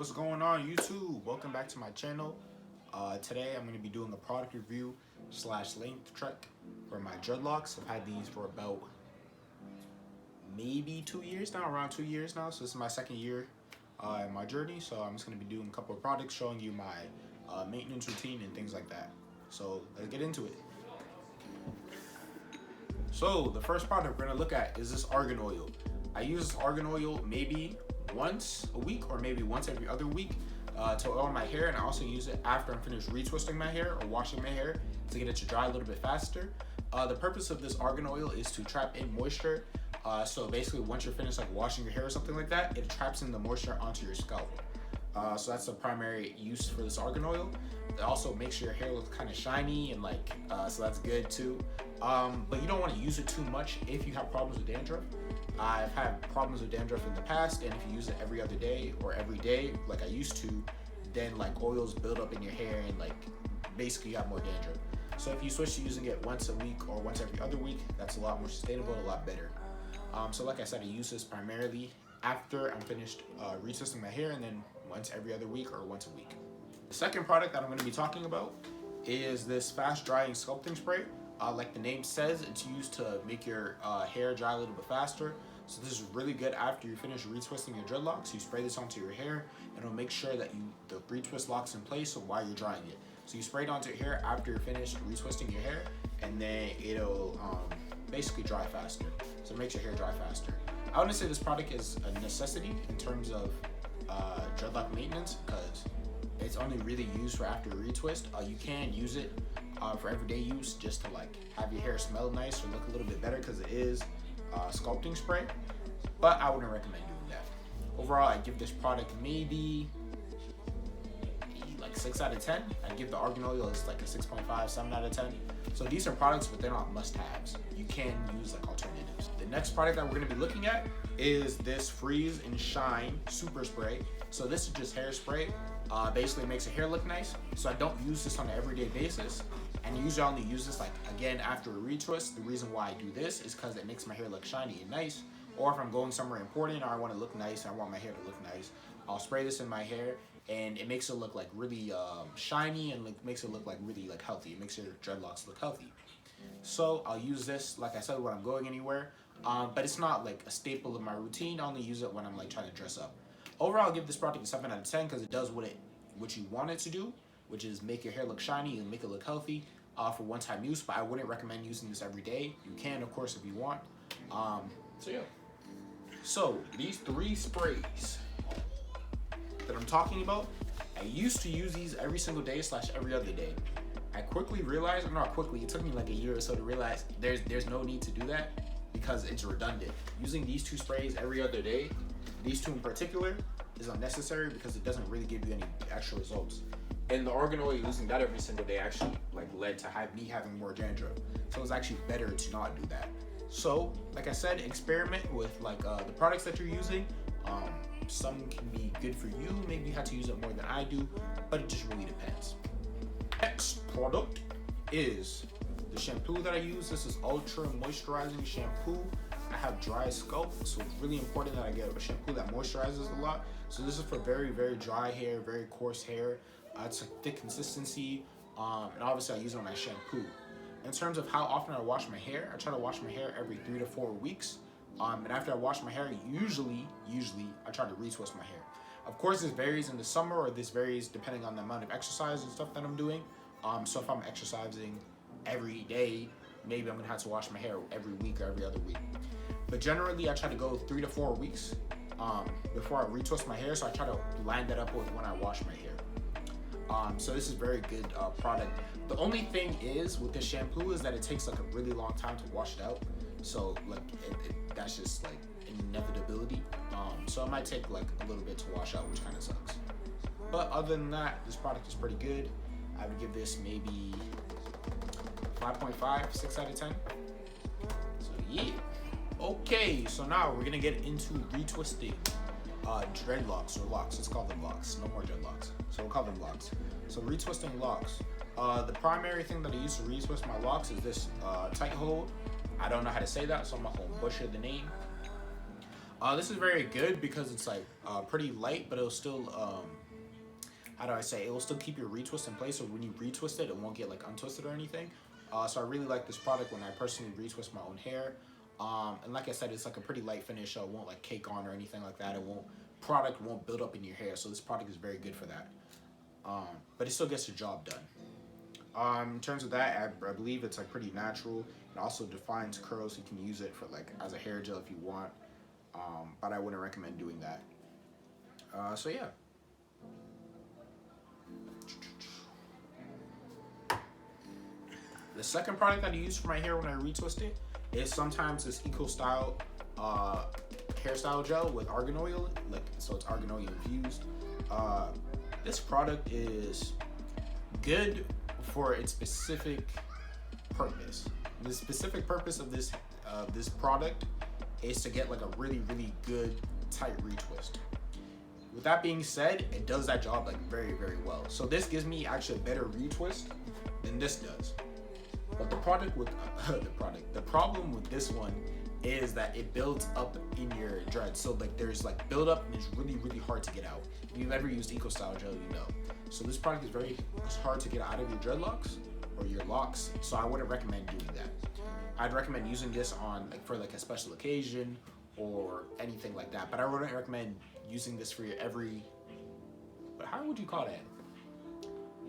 What's going on, YouTube? Welcome back to my channel. Today I'm going to be doing a product review slash length check for my dreadlocks. I've had these for about maybe 2 years now, around 2 years now. So this is my second year in my journey. So I'm just going to be doing a couple of products, showing you my maintenance routine and things like that. So let's get into it. So the first product we're going to look at is this Argan Oil. I use this Argan Oil maybe once a week or maybe once every other week to oil my hair, and I also use it after I'm finished retwisting my hair or washing my hair to get it to dry a little bit faster. The purpose of this Argan Oil is to trap in moisture. So basically, once you're finished like washing your hair or something like that, it traps in the moisture onto your scalp. So that's the primary use for this Argan Oil. It also makes your hair look kind of shiny and like, so that's good too. But you don't want to use it too much if you have problems with dandruff. I've had problems with dandruff in the past, and if you use it every other day or every day like I used to, then like oils build up in your hair and like basically you have more dandruff. So if you switch to using it once a week or once every other week, that's a lot more sustainable and a lot better. So like I said, I use this primarily after I'm finished retwisting my hair, and then once every other week or once a week. The second product that I'm going to be talking about is this fast drying sculpting spray. Like the name says, it's used to make your hair dry a little bit faster. So this is really good after you finish retwisting your dreadlocks. You spray this onto your hair, and it'll make sure that the retwist locks in place while you're drying it. So you spray it onto your hair after you're finished retwisting your hair, and then it'll basically dry faster. So it makes your hair dry faster. I wouldn't say this product is a necessity in terms of dreadlock maintenance, because it's only really used for after a retwist. You can use it for everyday use, just to like have your hair smell nice or look a little bit better, because it is sculpting spray, but I wouldn't recommend doing that. Overall, I give this product maybe like 6 out of 10. I give the Argan Oil is like a 6.5, 7 out of 10. So decent products, but they're not must-haves. You can use like alternatives. The next product that we're going to be looking at is this Freeze and Shine Super Spray. So this is just hairspray. Basically makes your hair look nice. So I don't use this on an everyday basis, and usually I only use this like again after a retwist. The reason why I do this is because it makes my hair look shiny and nice, or if I'm going somewhere important or I want to look nice and I want my hair to look nice, I'll spray this in my hair, and it makes it look like really shiny, and like makes it look like really like healthy. It makes your dreadlocks look healthy. So I'll use this, like I said, when I'm going anywhere, but it's not like a staple of my routine. I only use it when I'm like trying to dress up. Overall, I'll give this product a 7 out of 10 because it does what you want it to do, which is make your hair look shiny and make it look healthy for one-time use. But I wouldn't recommend using this every day. You can, of course, if you want. So yeah. So these 3 sprays that I'm talking about, I used to use these every single day / every other day. I quickly realized, or not quickly, it took me like a year or so to realize there's no need to do that because it's redundant. Using these 2 sprays every other day, these 2 in particular, is unnecessary because it doesn't really give you any actual results. And the Argan Oil, using that every single day actually like led to me having more dandruff. So it's actually better to not do that. So like I said, experiment with like the products that you're using. Some can be good for you. Maybe you have to use it more than I do, but it just really depends. Next product is the shampoo that I use. This is ultra moisturizing shampoo. I have dry scalp, so it's really important that I get a shampoo that moisturizes a lot. So this is for very, very dry hair, very coarse hair. It's a thick consistency, and obviously I use it on my shampoo. In terms of how often I wash my hair, I try to wash my hair every 3 to 4 weeks. And after I wash my hair, usually I try to retwist my hair. Of course, this varies in the summer, or this varies depending on the amount of exercise and stuff that I'm doing. So if I'm exercising every day, maybe I'm gonna have to wash my hair every week or every other week. But generally, I try to go 3 to 4 weeks before I retwist my hair, so I try to line that up with when I wash my hair. So this is very good product. The only thing is with this shampoo is that it takes like a really long time to wash it out. So like that's just like an inevitability. So it might take like a little bit to wash out, which kind of sucks. But other than that, this product is pretty good. I would give this maybe 5.5, 6 out of 10. So yeah. Okay, so now we're gonna get into retwisting dreadlocks or locks. Let's call them locks. No more dreadlocks. So we'll call them locks. So retwisting locks. The primary thing that I use to retwist my locks is this tight hold. I don't know how to say that, so I'm not gonna butcher the name. This is very good because it's like pretty light, but it'll still how do I say, it will still keep your retwist in place, so when you retwist it, it won't get like untwisted or anything. So I really like this product when I personally retwist my own hair. And like I said, it's like a pretty light finish, so it won't like cake on or anything like that. Product won't build up in your hair, so this product is very good for that. But it still gets the job done. In terms of that, I believe it's like pretty natural. It also defines curls. You can use it for like as a hair gel if you want, but I wouldn't recommend doing that. So yeah. The second product that I use for my hair when I retwist it is sometimes this Eco Style hairstyle gel with Argan Oil, so it's Argan Oil infused. This product is good for its specific purpose. The specific purpose of this product is to get like a really good tight retwist. With that being said, it does that job like very well. So this gives me actually a better retwist than this does. But the problem with this one is that it builds up in your dreads. So like there's like build up and it's really hard to get out. If you've ever used Eco Style gel, you know. So this product is it's hard to get out of your dreadlocks or your locks. So I wouldn't recommend doing that. I'd recommend using this on like for like a special occasion or anything like that. But I wouldn't recommend using this for your but how would you call that?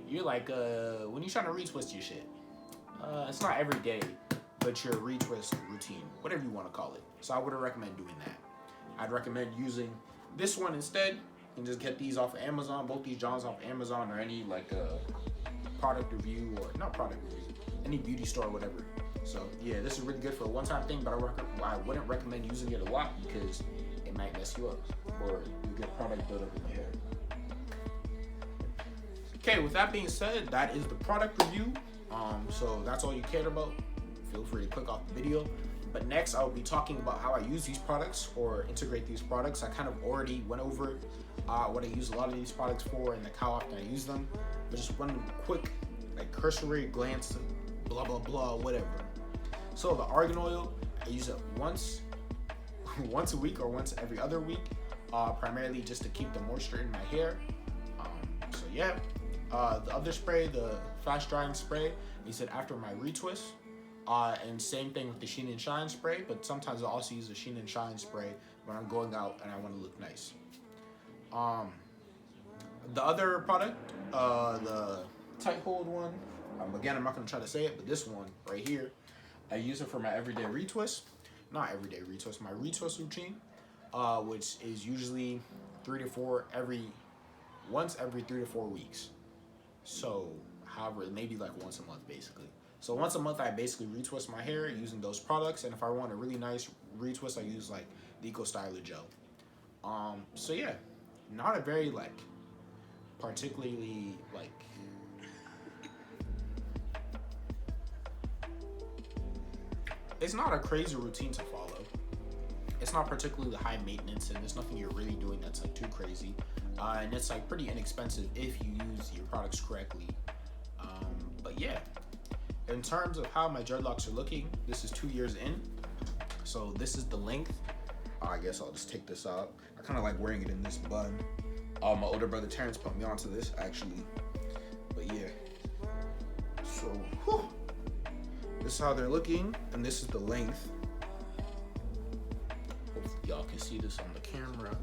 You're like when you're trying to retwist your shit. It's not every day, but your retwist routine, whatever you want to call it. So I wouldn't recommend doing that. I'd recommend using this one instead. You can just get these off of Amazon, both these Johns off of Amazon or any like product review or not product review, any beauty store or whatever. So yeah, this is really good for a one-time thing, but I wouldn't recommend using it a lot because it might mess you up or you get product buildup in your hair. Okay, with that being said, that is the product review. So that's all you cared about. Feel free to click off the video. But next, I'll be talking about how I use these products or integrate these products. I kind of already went over what I use a lot of these products for and like how often I use them. But just one quick, like cursory glance, blah blah blah, whatever. So the Argan Oil, I use it once a week or once every other week, primarily just to keep the moisture in my hair. So yeah. The other spray, the fast drying spray, use it after my retwist. And same thing with the Sheen and Shine spray, but sometimes I also use the Sheen and Shine spray when I'm going out and I want to look nice. The other product, the tight hold one, again, I'm not going to try to say it, but this one right here, I use it for my everyday retwist. Not everyday retwist, my retwist routine, which is usually once every 3 to 4 weeks. So, however, maybe like once a month basically. So once a month, I basically retwist my hair using those products. And if I want a really nice retwist, I use like the Eco Style gel. So yeah, not a very like particularly like it's not a crazy routine to follow. It's not particularly high maintenance, and there's nothing you're really doing that's like too crazy. And it's like pretty inexpensive if you use your products correctly. But yeah, in terms of how my dreadlocks are looking, this is 2 years in. So this is the length. I guess I'll just take this out. I kind of like wearing it in this bun. My older brother Terrence put me onto this actually. But yeah. So this is how they're looking, and this is the length. Hopefully y'all can see this on the camera.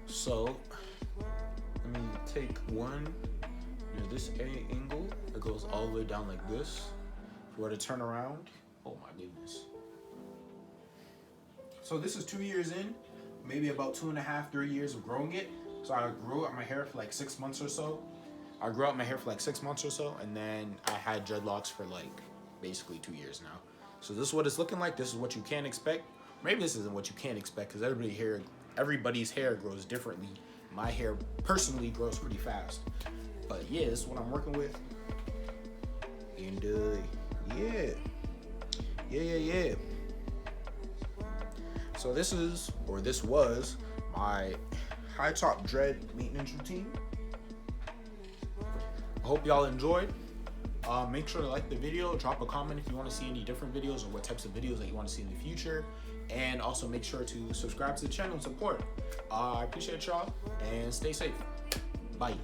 So let me take one near this angle. It goes all the way down like this. If you were to turn around, oh my goodness. So this is 2 years in, maybe about 2.5, 3 years of growing it. So I grew out my hair for like 6 months or so. And then I had dreadlocks for like basically 2 years now. So this is what it's looking like. This is what you can expect. Maybe this isn't what you can expect because everybody's hair grows differently. My hair personally grows pretty fast. But yeah, this is what I'm working with. And yeah. So this was my high top dread maintenance routine. I hope y'all enjoyed. Make sure to like the video, drop a comment if you want to see any different videos or what types of videos that you want to see in the future. and also make sure to subscribe to the channel and support. I appreciate y'all, and stay safe. Bye.